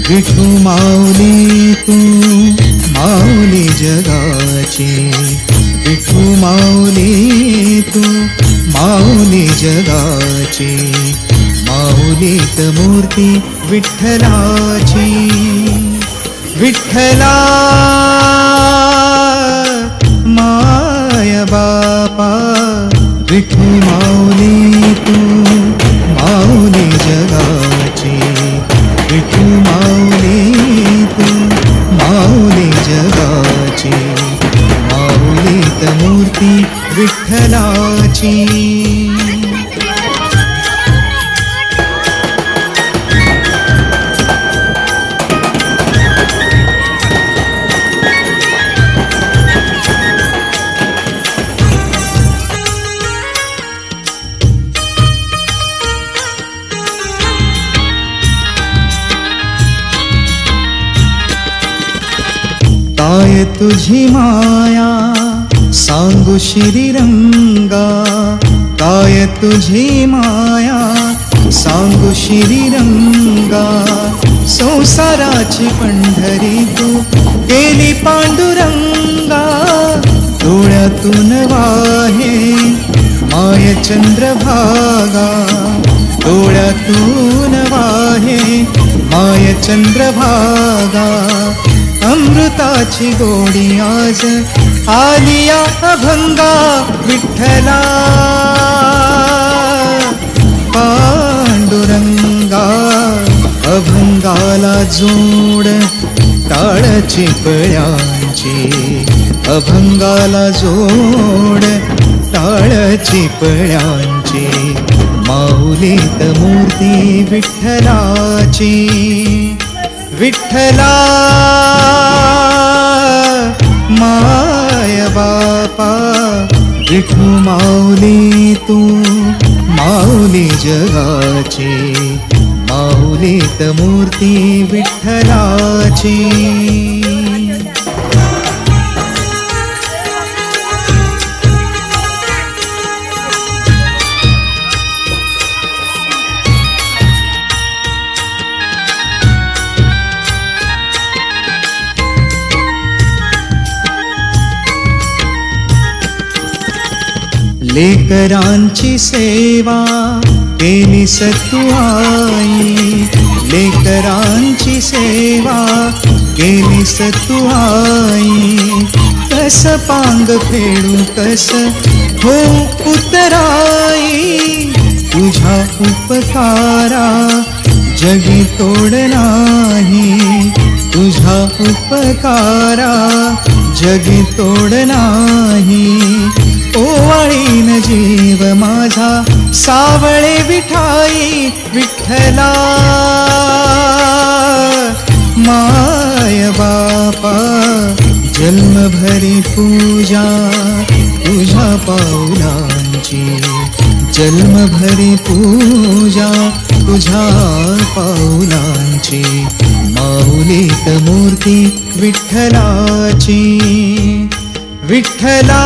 विठू माऊली तू माऊली जगाची, विठू माऊली तू माऊली जगाची, माऊलीत मूर्ती विठ्ठलाची. विठ्ठला माय बापा, विठू माऊली तू माऊली जगाची, विठू माऊली तू माऊली जगाची, माऊलीत मूर्ती विठ्ठलाची. काय तुझी माया सांगू श्रीरंगा, काय तुझी माया सांगू श्रीरंगा. संसाराची पंढरी तू गेली पांडुरंगा, डोळ्यातून वाहे माय चंद्रभागा, डोळ्यातून वाहे माय चंद्रभागा. अमृताची गोडी आज आलिया अभंगा, विठ्ठला पांडुरंगा. अभंगाला जोड टाळची पळ्यांची, अभंगाला जोड टाळची पळ्यांची, माऊलीत मूर्ती विठ्ठलाची. विठ्ठला माय बापा, विठू माऊली तू माऊली जगाची, माऊलीत मूर्ती विठ्ठलाची. लेकरांची सेवा केली सतू आई, लेकरांची सेवा केली सतू आई. कस पांग फेडू कस हो उतराई, तुझ्या उपकारा जगी तोड नाही, तुझा उपकारा जगी तोड नाही. ओवाळीन जीव माझा सावळे विठाई, विठ्ठला माय बापा. जन्मभरी पूजा तुझ्या पाऊलांची, जन्मभरी पूजा तुझ्या पाऊलांची, माऊलीत मूर्ती विठ्ठलाची. विठ्ठला